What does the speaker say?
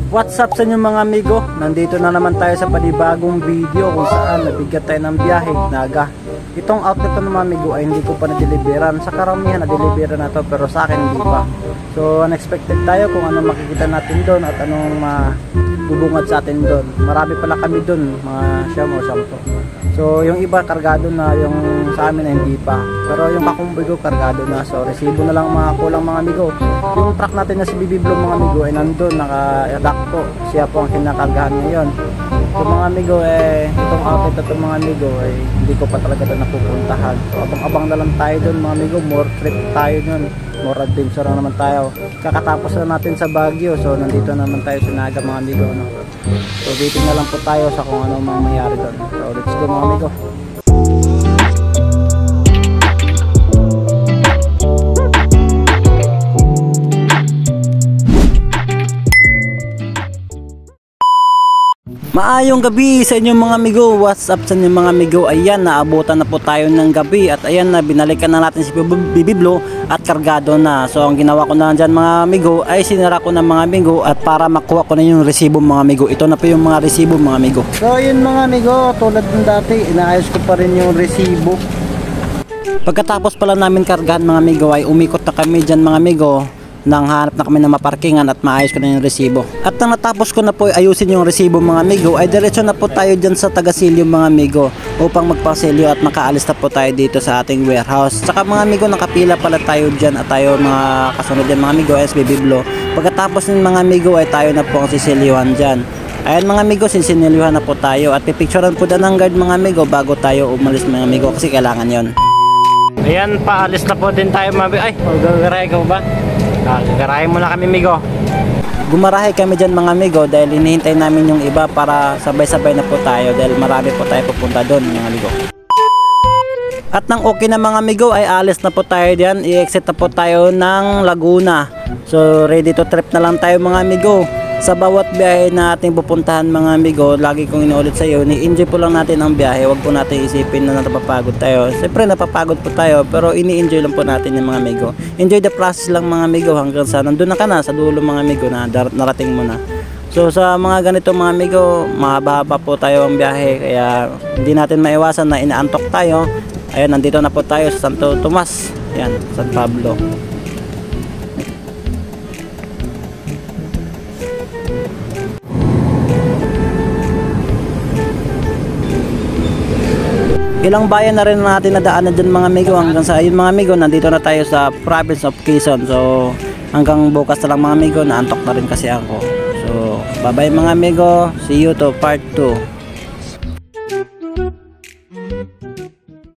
What's up sa inyo mga amigo? Nandito na naman tayo sa panibagong video kung saan nabigyan tayo ng biyahe Naga. Itong outlet ng mga amigo ay hindi ko pa na-deliveran. Sa karamihan na-deliveran na to pero sa akin hindi pa. So unexpected tayo kung ano makikita natin doon at anong bubungad sa atin doon. Marami pala kami doon, mga siyam o sampo. So yung iba kargado na, yung sa amin na hindi pa. Pero yung kakumboy ko kargado na. So resibo na lang mga kulang mga amigo. Yung truck natin na si Bibiblog mga amigo ay nandun, naka-dock po. Siya po ang kinakargahan ngayon. So mga amigo itong outlet na itong mga amigo hindi ko pa talaga doon napupuntahan. So abang-abang na lang tayo doon mga amigo. More trip tayo doon. More adventure na naman tayo. Kakatapos na natin sa Baguio. So nandito naman tayo sa Naga mga amigo. No? So waiting na lang po tayo sa kung ano mangyayari doon. So let's go mga amigo. Maayong gabi sa inyong mga amigo. What's up sa inyong mga amigo? Ayan, naabutan na po tayo ng gabi. At ayan na, binalikan na natin si Bibiblo at kargado na. So ang ginawa ko na dyan mga amigo ay sinara ko na mga amigo at para makuha ko na yung resibo mga amigo. Ito na po yung mga resibo mga amigo. So yun mga amigo, tulad ng dati, inaayos ko pa rin yung resibo. Pagkatapos pala namin kargahan mga amigo ay umikot na kami dyan mga amigo. Nang hanap na kami ng maparkingan at maayos ko na yung resibo. At nang natapos ko na po ayusin yung resibo mga amigo ay diretso na po tayo dyan sa Tagasilyo mga amigo upang magpasilyo at makaalis na po tayo dito sa ating warehouse. Saka mga amigo nakapila pala tayo dyan at tayo mga kasunod dyan mga amigo SB Biblo. Pagkatapos ng mga amigo ay tayo na po ang sisilyuhan dyan. Ayan mga amigo, sinilihan na po tayo at pipicturean po dyan ng guard mga amigo bago tayo umalis mga amigo kasi kailangan yon. Ayan, paalis na po din tayo mga amigo. Ay, magagaray ka ba? Garahin muna kami amigo. Gumarahe kami dyan mga amigo dahil hinihintay namin yung iba para sabay-sabay na po tayo dahil marami po tayo pupunta doon mga amigo. At nang okay na mga amigo ay alis na po tayo dyan. I-exit na po tayo ng Laguna. So ready to trip na lang tayo mga amigo. Sa bawat biyahe na ating pupuntahan mga amigo, lagi kong inuulit sa iyo, ni-enjoy po lang natin ang biyahe. Huwag po natin isipin na napapagod tayo. Siyempre napapagod po tayo pero ini-enjoy lang po natin yung mga amigo. Enjoy the process lang mga amigo hanggang sa nandun na ka na sa dulo mga amigo na narating mo na. So sa mga ganito mga amigo, mahaba po tayo ang biyahe kaya hindi natin maiwasan na inaantok tayo. Ayun, nandito na po tayo sa Santo Tomas. Yan, San Pablo. Ilang bayan na rin natin nadaanan dyan mga amigo hanggang sa ayun mga amigo nandito na tayo sa province of Quezon. So hanggang bukas na lang mga amigo, naantok na rin kasi ako. So bye bye mga amigo, see you to part 2.